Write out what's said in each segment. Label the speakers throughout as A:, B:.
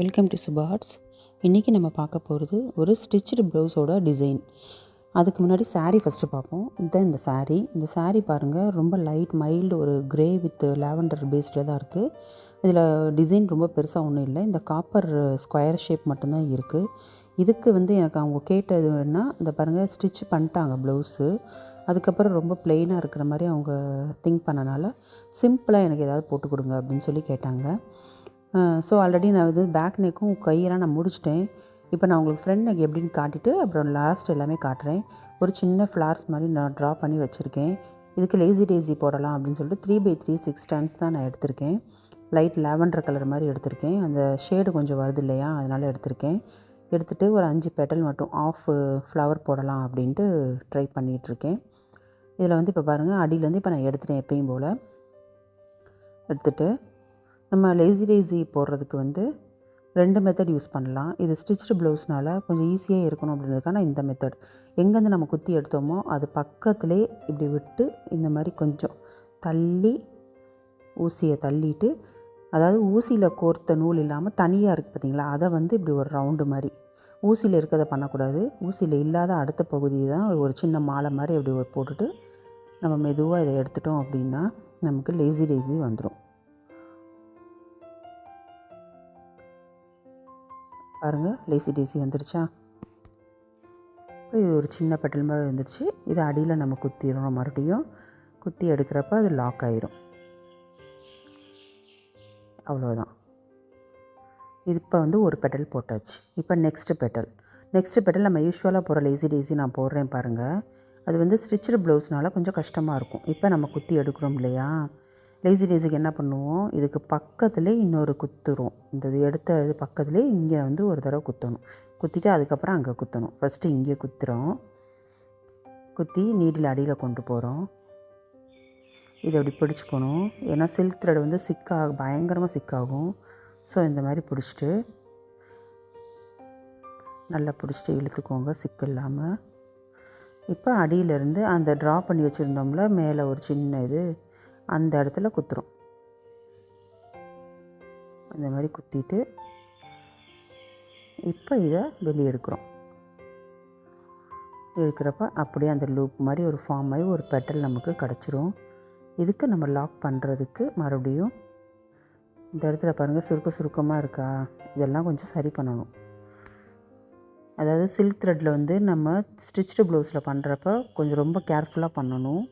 A: Welcome to Subha arts. இன்றைக்கி நம்ம பார்க்க போகிறது ஒரு ஸ்டிச்சுடு ப்ளவுஸோட டிசைன். அதுக்கு முன்னாடி saree ஃபஸ்ட்டு பார்ப்போம். இதுதான் இந்த saree பாருங்கள், ரொம்ப லைட் மைல்டு ஒரு கிரே வித் லாவெண்டர் பேஸ்டில் தான் இருக்குது. இதில் டிசைன் ரொம்ப பெருசாக ஒன்றும் இல்லை. இந்த காப்பர் ஸ்கொயர் ஷேப் மட்டும்தான் இருக்குது. இதுக்கு எனக்கு அவங்க கேட்டதுன்னா இந்த பாருங்கள், ஸ்டிச் பண்ணிட்டாங்க ப்ளவுஸு. அதுக்கப்புறம் ரொம்ப ப்ளெயினாக இருக்கிற மாதிரி அவங்க திங்க் பண்ணனால சிம்பிளாக எனக்கு ஏதாவது போட்டு கொடுங்க அப்படின்னு சொல்லி கேட்டாங்க. ஸோ ஆல்ரெடி நான் பேக் நெக்கும் கையெல்லாம் நான் முடிச்சிட்டேன். இப்போ நான் உங்களுக்கு ஃப்ரண்ட் நெக் எப்படின்னு காட்டிட்டு அப்புறம் லாஸ்ட் எல்லாமே காட்டுறேன். ஒரு சின்ன ஃப்ளார்ஸ் மாதிரி நான் ட்ரா பண்ணி வச்சுருக்கேன். இதுக்கு லேசி டேஸி போடலாம் அப்படின்னு சொல்லிட்டு 3x3 6 ஸ்டாண்ட்ஸ் தான் நான் எடுத்திருக்கேன். லைட் லாவெண்டர் கலர் மாதிரி எடுத்திருக்கேன். அந்த ஷேடு கொஞ்சம் வருது இல்லையா, அதனால் எடுத்திருக்கேன். எடுத்துகிட்டு ஒரு 5 பெட்டல் மட்டும் ஆஃப் ஃப்ளவர் போடலாம் அப்படின்ட்டு ட்ரை பண்ணிகிட்ருக்கேன். இதில் இப்போ பாருங்கள், அடியிலேருந்து இப்போ நான் எடுத்துட்டேன். எப்பயும் போல் எடுத்துகிட்டு நம்ம லேசி டேஸி போடுறதுக்கு 2 மெத்தட் யூஸ் பண்ணலாம். இது ஸ்டிச்டு ப்ளவுஸ்னால் கொஞ்சம் ஈஸியாக இருக்கணும் அப்படின்றதுக்கான இந்த மெத்தட். எங்கேருந்து நம்ம குத்தி எடுத்தோமோ அது பக்கத்துலேயே இப்படி விட்டு இந்த மாதிரி கொஞ்சம் தள்ளி ஊசியை தள்ளிட்டு, அதாவது ஊசியில் கோர்த்த நூல் இல்லாமல் தனியாக இருக்குது பார்த்திங்களா, அதை இப்படி ஒரு ரவுண்டு மாதிரி, ஊசியில் இருக்கிறத பண்ணக்கூடாது. ஊசியில் இல்லாத அடுத்த பகுதியை தான் ஒரு சின்ன மாலை மாதிரி அப்படி போட்டுட்டு நம்ம மெதுவாக இதை எடுத்துட்டோம் அப்படின்னா நமக்கு லேசி டேஸி வந்துடும். பாருங்கள், லேசி டேஸி வந்துருச்சா. இப்போ இது ஒரு சின்ன பெட்டல் மாதிரி வந்துருச்சு. இது அடியில் நம்ம குத்திடணும். மறுபடியும் குத்தி எடுக்கிறப்ப அது லாக் ஆயிரும். அவ்வளோதான். இது இப்போ ஒரு பெட்டல் போட்டாச்சு. இப்போ நெக்ஸ்ட்டு பெட்டல் நம்ம யூஸ்வலாக போகிற லேசி டேஸி நான் போடுறேன் பாருங்கள். அது ஸ்டிச்சுடு ப்ளவுஸ்னால் கொஞ்சம் கஷ்டமாக இருக்கும். இப்போ நம்ம குத்தி எடுக்கிறோம் இல்லையா, லேசி டேஸிக்கு என்ன பண்ணுவோம், இதுக்கு பக்கத்துலேயே இன்னொரு குத்துரும். இந்த இது எடுத்த பக்கத்துலேயே இங்கே ஒரு தடவை குத்தணும். குத்திட்டு அதுக்கப்புறம் அங்கே குத்தணும். ஃபஸ்ட்டு இங்கே குத்துறோம். குத்தி நீடில் அடியில் கொண்டு போகிறோம். இதை அப்படி பிடிச்சிக்கணும். ஏன்னா சில்க் த்ரெட் பயங்கரமாக சிக்காகும். ஸோ இந்த மாதிரி பிடிச்சிட்டு நல்லா பிடிச்சிட்டு இழுத்துக்கோங்க சிக்கு இல்லாமல். இப்போ அடியிலேருந்து அந்த ட்ரா பண்ணி வச்சுருந்தோம்ல மேலே ஒரு சின்ன இது, அந்த இடத்துல குத்துறோம். அந்த மாதிரி குத்திட்டு இப்போ இதை வெளியே எடுக்கிறப்ப அப்படியே அந்த லூப் மாதிரி ஒரு ஃபார்ம் ஆகி ஒரு பெட்டல் நமக்கு கிடச்சிரும். இதுக்கு நம்ம லாக் பண்ணுறதுக்கு மறுபடியும் இந்த இடத்துல பாருங்கள், சுருக்கமாக இருக்கா, இதெல்லாம் கொஞ்சம் சரி பண்ணணும். அதாவது சில்க் த்ரெட்டில் நம்ம ஸ்டிச்டு ப்ளவுஸில் பண்ணுறப்ப கொஞ்சம் ரொம்ப கேர்ஃபுல்லாக பண்ணணும்.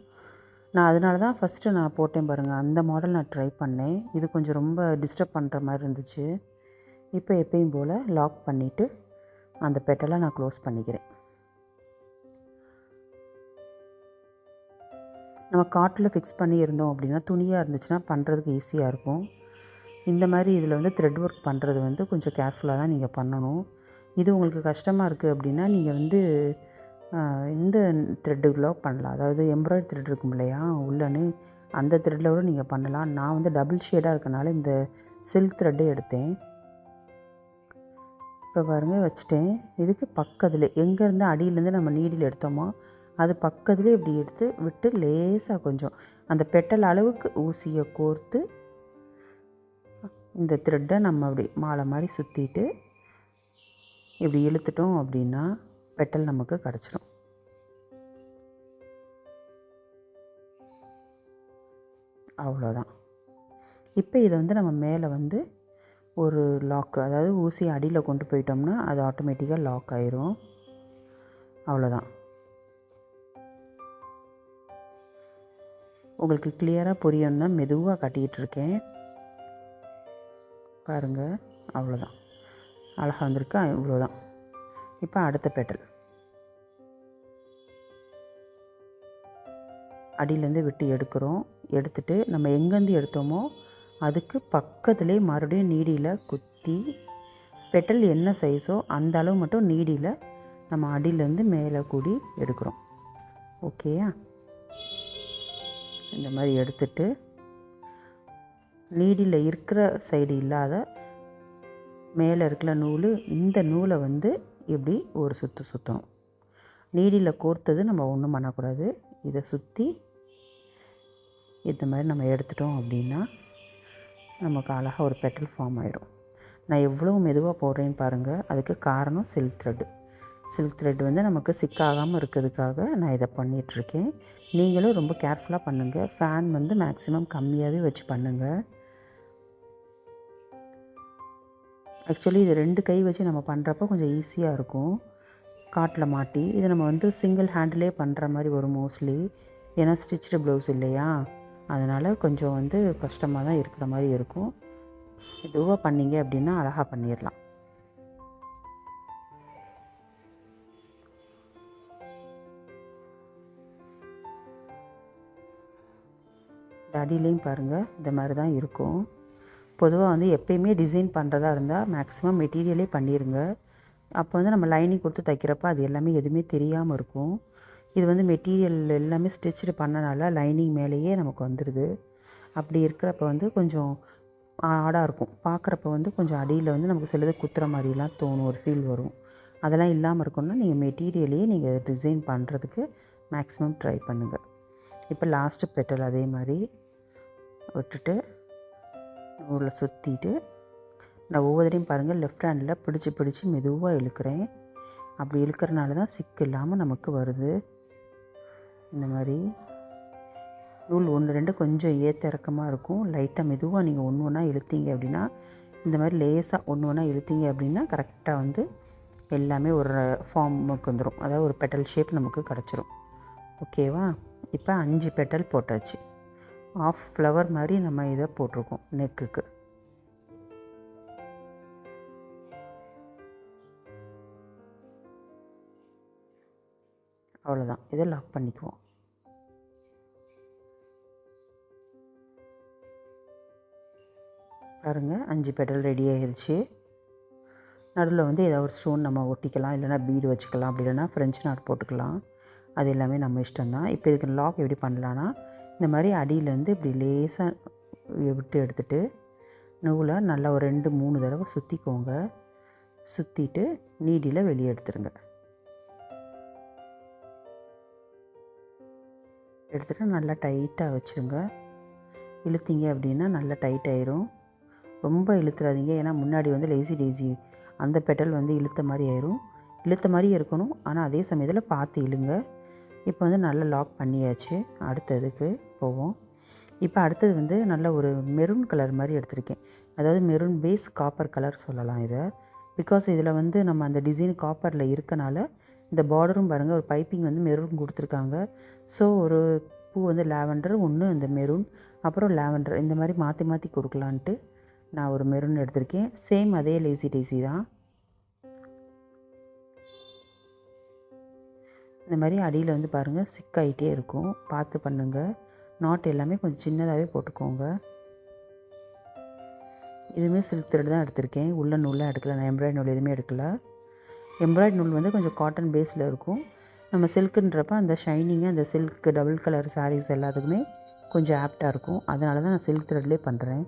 A: நான் அதனால தான் ஃபஸ்ட்டு நான் போட்டேன் பாருங்கள், அந்த மாடல் நான் ட்ரை பண்ணேன். இது கொஞ்சம் ரொம்ப டிஸ்டர்ப் பண்ணுற மாதிரி இருந்துச்சு. இப்போ எப்பயும் போல் லாக் பண்ணிவிட்டு அந்த பெட்டலை நான் க்ளோஸ் பண்ணிக்கிறேன். நம்ம காட்டில் ஃபிக்ஸ் பண்ணி இருந்தோம் அப்படின்னா துணியாக இருந்துச்சுன்னா பண்ணுறதுக்கு ஈஸியாக இருக்கும். இந்த மாதிரி இதில் த்ரெட் ஒர்க் பண்ணுறது கொஞ்சம் கேர்ஃபுல்லாக தான் நீங்கள் பண்ணணும். இது உங்களுக்கு கஷ்டமாக இருக்குது அப்படின்னா நீங்கள் இந்த த்ரெட்டுகளோ பண்ணலாம். அதாவது எம்ப்ராய்டரி த்ரெட் இருக்கும் இல்லையா, உள்ளன்னு, அந்த த்ரெட்டில் கூட நீங்கள் பண்ணலாம். நான் டபுள் ஷேடாக இருக்கனால இந்த சில்க் த்ரெட்டே எடுத்தேன். இப்போ பாருங்கள் வச்சுட்டேன். இதுக்கு பக்கத்தில் எங்கேருந்து அடியிலேருந்து நம்ம நீடில் எடுத்தோமோ அது பக்கத்துலேயே இப்படி எடுத்து விட்டு லேசாக கொஞ்சம் அந்த பெட்டல் அளவுக்கு ஊசியை கோர்த்து இந்த த்ரெட்டை நம்ம அப்படி மாலை மாதிரி சுற்றிட்டு இப்படி இழுத்துட்டோம் அப்படின்னா பெட்டல் நமக்கு கிடச்சிடும். அவ்வளோதான். இப்போ இதை நம்ம மேலே ஒரு லாக்கு, அதாவது ஊசி அடியில் கொண்டு போயிட்டோம்னா அது ஆட்டோமேட்டிக்காக லாக் ஆயிரும். அவ்வளோதான். உங்களுக்கு கிளியராக புரியணும்னா மெதுவாக காட்டிகிட்டு இருக்கேன் பாருங்கள். அவ்வளோதான், அழகாக வந்திருக்கா. இவ்வளோதான். இப்போ அடுத்த பெட்டல் அடியிலேருந்து விட்டு எடுக்கிறோம். எடுத்துகிட்டு நம்ம எங்கேருந்து எடுத்தோமோ அதுக்கு பக்கத்துலேயே மறுபடியும் நீடியில் குத்தி பெட்டல் என்ன சைஸோ அந்த அளவு மட்டும் நீடியில் நம்ம அடியிலேருந்து மேலே கூடி எடுக்கிறோம். ஓகேயா. இந்த மாதிரி எடுத்துட்டு நீடியில் இருக்கிற சைடு இல்லாத மேலே இருக்கிற நூல், இந்த நூலை இப்படி ஒரு சுற்றணும். நீடியில் கோர்த்தது நம்ம ஒன்றும் பண்ணக்கூடாது. இதை சுற்றி இந்த மாதிரி நம்ம எடுத்துட்டோம் அப்படின்னா நமக்கு அழகாக ஒரு பெட்டல் ஃபார்ம் ஆயிடும். நான் எவ்வளோ மெதுவாக போடுறேன்னு பாருங்கள். அதுக்கு காரணம் சில்க் த்ரெட்டு. சில்க் த்ரெட் வந்து நமக்கு சிக்காகாமல் இருக்கிறதுக்காக நான் இதை பண்ணிகிட்ருக்கேன். நீங்களும் ரொம்ப கேர்ஃபுல்லாக பண்ணுங்கள். ஃபேன் வந்து மேக்ஸிமம் கம்மியாகவே வச்சு பண்ணுங்கள். ஆக்சுவலி இது 2 கை வச்சு நம்ம பண்ணுறப்போ கொஞ்சம் ஈஸியாக இருக்கும். காட்டில் மாட்டி இதை நம்ம வந்து சிங்கிள் ஹேண்டிலே பண்ணுற மாதிரி வரும் மோஸ்ட்லி. ஏன்னா ஸ்டிச்டு ப்ளவுஸ் இல்லையா, அதனால் கொஞ்சம் வந்து கஷ்டமாக தான் இருக்கிற மாதிரி இருக்கும். மெதுவாக பண்ணிங்க அப்படின்னா அழகாக பண்ணிடலாம். இந்த அடியிலையும் பாருங்கள், இந்த மாதிரி தான் இருக்கும். பொதுவாக வந்து எப்பயுமே டிசைன் பண்ணுறதா இருந்தால் மேக்ஸிமம் மெட்டீரியலே பண்ணிடுங்க. அப்போ வந்து நம்ம லைனிங் கொடுத்து தைக்கிறப்ப அது எல்லாமே எதுவுமே தெரியாமல் இருக்கும். இது வந்து மெட்டீரியல் எல்லாமே ஸ்டிச்சு பண்ணனால லைனிங் மேலேயே நமக்கு வந்துடுது. அப்படி இருக்கிறப்ப வந்து கொஞ்சம் ஆடாக இருக்கும். பார்க்குறப்ப வந்து கொஞ்சம் அடியில் வந்து நமக்கு சிலது குத்துற மாதிரிலாம் தோணும், ஒரு ஃபீல் வரும். அதெல்லாம் இல்லாமல் இருக்கணும்னா நீங்கள் மெட்டீரியலையே நீங்கள் டிசைன் பண்ணுறதுக்கு மேக்ஸிமம் ட்ரை பண்ணுங்கள். இப்போ லாஸ்ட்டு பெட்டல் அதே மாதிரி விட்டுட்டு நூலில் சுற்றிட்டு நான் ஒவ்வொருத்தையும் பாருங்கள் லெஃப்ட் ஹேண்டில் பிடிச்சி மெதுவாக இழுக்கிறேன். அப்படி இழுக்கிறனால தான் சிக்கு இல்லாமல் நமக்கு வருது. இந்த மாதிரி நூல் 1 2 கொஞ்சம் ஏற்ற இறக்கமாக இருக்கும். லைட்டாக மெதுவாக நீங்கள் ஒன்று ஒன்றா இழுத்தீங்க அப்படின்னா, இந்த மாதிரி லேசாக ஒன்று ஒன்றா இழுத்தீங்க அப்படின்னா கரெக்டாக வந்து எல்லாமே ஒரு ஃபார்முக்கு வந்துடும். அதாவது ஒரு பெட்டல் ஷேப் நமக்கு கிடச்சிரும். ஓகேவா? இப்போ 5 பெட்டல் போட்டாச்சு. ஆஃப் ஃப்ளவர் மாதிரி நம்ம இதை போட்டிருக்கோம் நெக்குக்கு. அவ்வளோதான். இதை லாக் பண்ணிக்குவோம். பாருங்கள், 5 பெட்டல் ரெடி ஆகிருச்சு. நடுவில் வந்து ஏதாவது ஒரு ஸ்டோன் நம்ம ஒட்டிக்கலாம், இல்லைனா பீடு வச்சுக்கலாம், அப்படி இல்லைனா ஃப்ரெஞ்ச் நாட் போட்டுக்கலாம். அது எல்லாமே நம்ம இஷ்டம்தான். இப்போ இதுக்கு லாக் எப்படி பண்ணலான்னா, இந்த மாதிரி அடியிலேருந்து இப்படி லேசாக விட்டு எடுத்துகிட்டு நூலை நல்லா ஒரு 2 3 தடவை சுற்றிக்கோங்க. சுற்றிட்டு நீடியில் வெளியே எடுத்துருங்க. எடுத்துகிட்டு நல்லா டைட்டாக வச்சுருங்க. இழுத்தீங்க அப்படின்னா நல்லா டைட் ஆயிரும். ரொம்ப இழுத்துறாதீங்க, ஏன்னா முன்னாடி வந்து லேசி டேசி அந்த பெட்டல் வந்து இழுத்த மாதிரி ஆயிரும். இழுத்த மாதிரி இருக்கணும், ஆனால் அதே சமயத்தில் பார்த்து இழுங்க. இப்போ வந்து நல்லா லாக் பண்ணியாச்சு. அடுத்ததுக்கு போவோம். இப்போ அடுத்தது வந்து நல்ல ஒரு மெரூன் கலர் மாதிரி எடுத்திருக்கேன். அதாவது மெரூன் பேஸ் காப்பர் கலர் சொல்லலாம் இதை. பிகாஸ் இதில் வந்து நம்ம அந்த டிசைன் காப்பரில் இருக்கனால இந்த பார்டரும் பாருங்கள், ஒரு பைப்பிங் வந்து மெரூன் கொடுத்துருக்காங்க. ஸோ ஒரு பூ வந்து லாவெண்டர், ஒன்று இந்த மெரூன், அப்புறம் லாவெண்டர், இந்த மாதிரி மாற்றி மாற்றி கொடுக்கலான்ட்டு நான் ஒரு மெரூன் எடுத்திருக்கேன். சேம் அதே லேசி டேசி தான். இந்த மாதிரி அடியில் வந்து பாருங்கள் சிக்காயிட்டே இருக்கும், பார்த்து பண்ணுங்கள். நாட் எல்லாமே கொஞ்சம் சின்னதாகவே போட்டுக்கோங்க. இதுவுமே சில்க் த்ரெட் தான் எடுத்திருக்கேன். உள்ள நூலாக எடுக்கல, நான் எம்ப்ராய்டரி நூல் எதுவுமே எடுக்கல. எம்ப்ராய்டரி நூல் வந்து கொஞ்சம் காட்டன் பேஸில் இருக்கும். நம்ம சில்க்குன்றப்ப அந்த ஷைனிங்கு, அந்த சில்க் டபுள் கலர் சாரீஸ் எல்லாத்துக்குமே கொஞ்சம் ஆப்டாக இருக்கும். அதனால தான் நான் சில்க் த்ரெட்லேயே பண்ணுறேன்.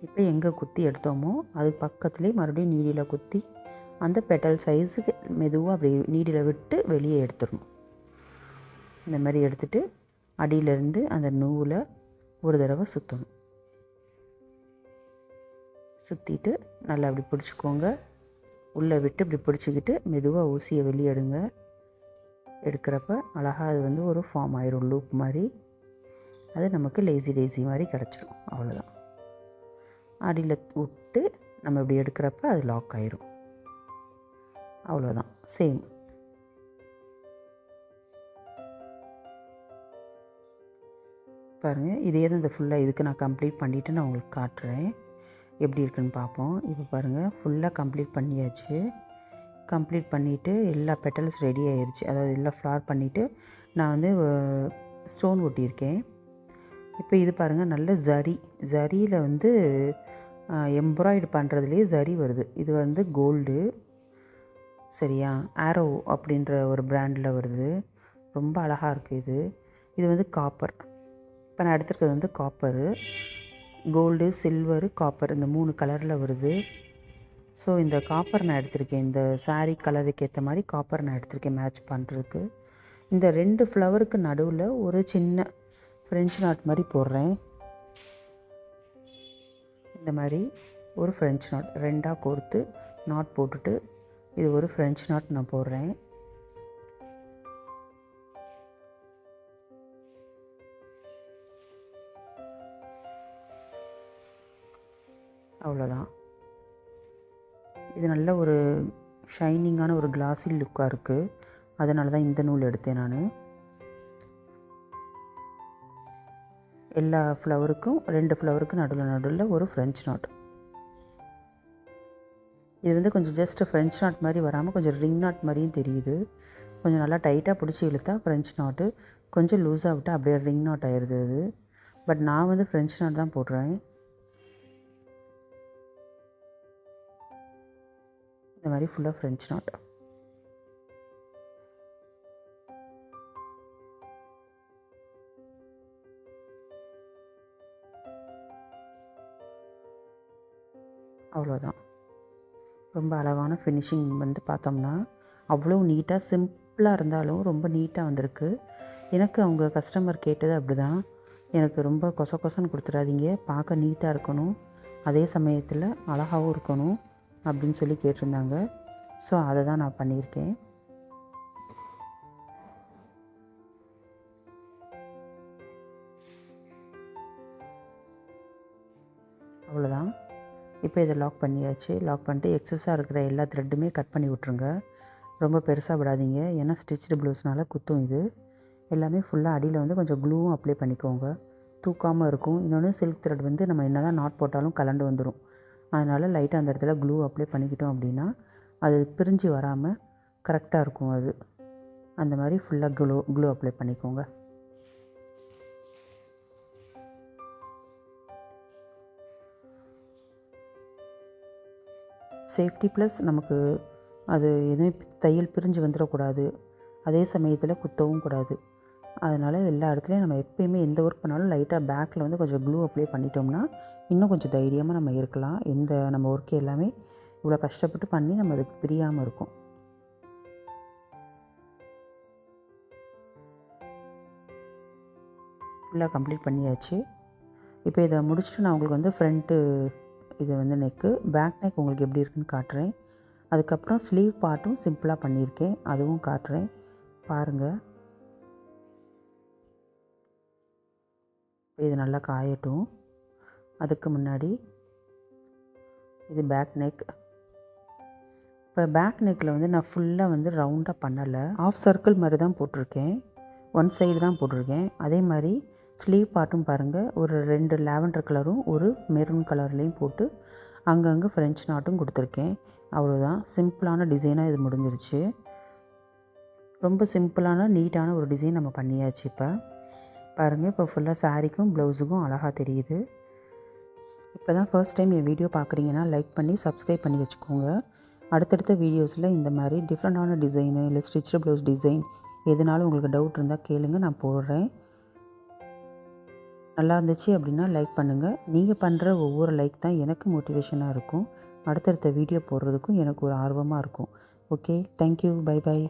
A: இப்போ எங்கே குத்தி எடுத்தோமோ அது பக்கத்துலேயே மறுபடியும் நீடியில் குத்தி அந்த பெட்டல் சைஸுக்கு மெதுவாக அப்படி நீடியில் விட்டு வெளியே எடுத்துடணும். இந்த மாதிரி எடுத்துகிட்டு அடியிலேருந்து அந்த நூலை ஒரு தடவை சுற்றணும். சுற்றிட்டு நல்லா அப்படி பிடிச்சிக்கோங்க. உள்ளே விட்டு இப்படி பிடிச்சிக்கிட்டு மெதுவாக ஊசியை வெளியே எடுங்க. எடுக்கிறப்ப அழகாக அது வந்து ஒரு ஃபார்ம் ஆயிரும், லூப் மாதிரி. அது நமக்கு லேசி டேசி மாதிரி கிடச்சிரும். அவ்வளோதான். அடியில் விட்டு நம்ம இப்படி எடுக்கிறப்ப அது லாக் ஆயிரும். அவ்வளோதான். சேம். பாருங்கள், இதே தான் இந்த ஃபுல்லாக இதுக்கு நான் கம்ப்ளீட் பண்ணிவிட்டு நான் உங்களுக்கு காட்டுறேன் எப்படி இருக்குன்னு பார்ப்போம். இப்போ பாருங்கள், ஃபுல்லாக கம்ப்ளீட் பண்ணியாச்சு. கம்ப்ளீட் பண்ணிவிட்டு எல்லா பெட்டல்ஸ் ரெடி ஆயிடுச்சு. அதாவது எல்லாம் ஃப்ளார் பண்ணிவிட்டு நான் வந்து ஸ்டோன் ஒட்டியிருக்கேன். இப்போ இது பாருங்கள், நல்ல ஜரியில் வந்து எம்ப்ராய்டு பண்ணுறதுலேயே ஜரி வருது. இது வந்து கோல்டு, சரியா? ஆரோ அப்படின்ற ஒரு பிராண்டில் வருது. ரொம்ப அழகாக இருக்குது இது. இது வந்து காப்பர். இப்போ நான் எடுத்துருக்கிறது வந்து காப்பரு, கோல்டு, சில்வரு, காப்பர், இந்த 3 கலரில் வருது. ஸோ இந்த காப்பர் நான் எடுத்திருக்கேன். இந்த சாரீ கலருக்கு ஏற்ற மாதிரி காப்பர் நான் எடுத்திருக்கேன் மேட்ச் பண்ணுறதுக்கு. இந்த 2 ஃப்ளவருக்கு நடுவில் ஒரு சின்ன ஃப்ரெஞ்ச் நாட் மாதிரி போடுறேன். இந்த மாதிரி ஒரு ஃப்ரெஞ்ச் நாட் 2ஆக கோர்த்து நாட் போட்டுட்டு இது ஒரு ஃப்ரெஞ்ச் நாட் நான் போடுறேன். அவ்வளோதான். இது நல்ல ஒரு ஷைனிங்கான ஒரு கிளாஸி லுக்காக இருக்குது. அதனால தான் இந்த நூல் எடுத்தேன் நான். எல்லா ஃப்ளவருக்கும் 2 ஃப்ளவருக்கு நடுவில் ஒரு ஃப்ரெஞ்ச் நாட். இது வந்து கொஞ்சம் ஜஸ்ட் ஃப்ரெஞ்ச் நாட் மாதிரி வராமல் கொஞ்சம் ரிங் நாட் மாதிரியும் தெரியுது. கொஞ்சம் நல்லா டைட்டாக பிடிச்சி இழுத்தா ஃப்ரெஞ்ச் நாட்டு, கொஞ்சம் லூஸாக விட்டால் அப்படியே ரிங் நாட் ஆயிடுது அது. பட் நான் வந்து ஃப்ரெஞ்ச் நாட் தான் போடுறேன். இந்த மாதிரி ஃபுல்லாக ஃப்ரெஞ்ச் நாட். அவ்வளோதான். ரொம்ப அழகான ஃபினிஷிங் வந்து பார்த்தோம்னா அவ்வளோ நீட்டாக சிம்பிளாக இருந்தாலும் ரொம்ப நீட்டாக வந்திருக்கு. எனக்கு அவங்க கஸ்டமர் கேட்டது அப்படி தான். எனக்கு ரொம்ப கொசன்னு கொடுத்துடாதீங்க, பார்க்க நீட்டாக இருக்கணும், அதே சமயத்தில் அழகாகவும் இருக்கணும் அப்படின்னு சொல்லி கேட்டிருந்தாங்க. ஸோ அதை தான் நான் பண்ணியிருக்கேன். அவ்வளோதான். இப்போ இதை லாக் பண்ணியாச்சு. லாக் பண்ணிட்டு எக்ஸஸாக இருக்கிற எல்லா த்ரெட்டுமே கட் பண்ணி விட்ருங்க. ரொம்ப பெருசாக விடாதீங்க, ஏன்னா ஸ்டிச்டு ப்ளவுஸ்னால குத்தும் இது. எல்லாமே ஃபுல்லாக அடியில் வந்து கொஞ்சம் க்ளூவும் அப்ளை பண்ணிக்கோங்க, தூக்காமல் இருக்கும். இன்னொன்று சில்க் த்ரெட் வந்து நம்ம என்ன தான் நாட் போட்டாலும் கலண்டு வந்துடும். அதனால் லைட்டாக அந்த இடத்துல க்ளூ அப்ளை பண்ணிக்கிட்டோம் அப்படின்னா அது பிரிஞ்சு வராமல் கரெக்டாக இருக்கும். அது அந்த மாதிரி ஃபுல்லாக க்ளூ அப்ளை பண்ணிக்கோங்க. சேஃப்டி ப்ளஸ் நமக்கு அது எதுவும் தையல் பிரிஞ்சு வந்துடக்கூடாது, அதே சமயத்தில் குத்தவும் கூடாது. அதனால் எல்லா இடத்துலையும் நம்ம எப்போயுமே எந்த ஒர்க் பண்ணாலும் லைட்டாக பேக்கில் வந்து கொஞ்சம் க்ளூ அப்ளை பண்ணிட்டோம்னா இன்னும் கொஞ்சம் தைரியமாக நம்ம இருக்கலாம். நம்ம ஒர்க்கு எல்லாமே இவ்வளோ கஷ்டப்பட்டு பண்ணி நம்ம அதுக்கு பிரியாமல் இருக்கும். ஃபுல்லாக கம்ப்ளீட் பண்ணியாச்சு. இப்போ இதை முடிச்சுட்டு நான் உங்களுக்கு வந்து ஃப்ரண்ட்டு இது வந்து நெக்கு, பேக் நெக் உங்களுக்கு எப்படி இருக்குன்னு காட்டுறேன். அதுக்கப்புறம் ஸ்லீவ் பார்ட்டும் சிம்பிளாக பண்ணியிருக்கேன், அதுவும் காட்டுறேன் பாருங்கள். இது நல்லா காயட்டும். அதுக்கு முன்னாடி இது பேக் நெக். இப்போ பேக் நெக்கில் வந்து நான் ஃபுல்லாக வந்து ரவுண்டாக பண்ணலை, ஆஃப் சர்க்கிள் மாதிரி தான் போட்டிருக்கேன், ஒன் சைடு தான் போட்டிருக்கேன். அதே மாதிரி ஸ்லீவ் பார்ட்டும் பாருங்கள், ஒரு 2 லாவெண்டர் கலரும் ஒரு மெரூன் கலர்லேயும் போட்டு அங்கங்கே ஃப்ரெஞ்ச் நாட்டும் கொடுத்துருக்கேன். அவ்வளோதான், சிம்பிளான டிசைனாக இது முடிஞ்சிருச்சு. ரொம்ப சிம்பிளான நீட்டான ஒரு டிசைன் நம்ம பண்ணியாச்சு. இப்போ பாருங்கள், இப்போ ஃபுல்லாக சாரீக்கும் ப்ளவுஸுக்கும் அழகாக தெரியுது. இப்போ தான் ஃபர்ஸ்ட் டைம் என் வீடியோ பார்க்குறீங்கன்னா லைக் பண்ணி சப்ஸ்கிரைப் பண்ணி வச்சுக்கோங்க. அடுத்தடுத்த வீடியோஸில் இந்த மாதிரி டிஃப்ரெண்ட்டான டிசைனு இல்லை ஸ்டிச்டு ப்ளவுஸ் டிசைன் எதுனாலும் உங்களுக்கு டவுட் இருந்தால் கேளுங்க, நான் போடுறேன். நல்லா இருந்துச்சு அப்படின்னா லைக் பண்ணுங்கள். நீங்கள் பண்ணுற ஒவ்வொரு லைக் தான் எனக்கு மோட்டிவேஷனாக இருக்கும், அடுத்தடுத்த வீடியோ போடுறதுக்கும் எனக்கு ஒரு ஆர்வமாக இருக்கும். Okay, thank you, bye by.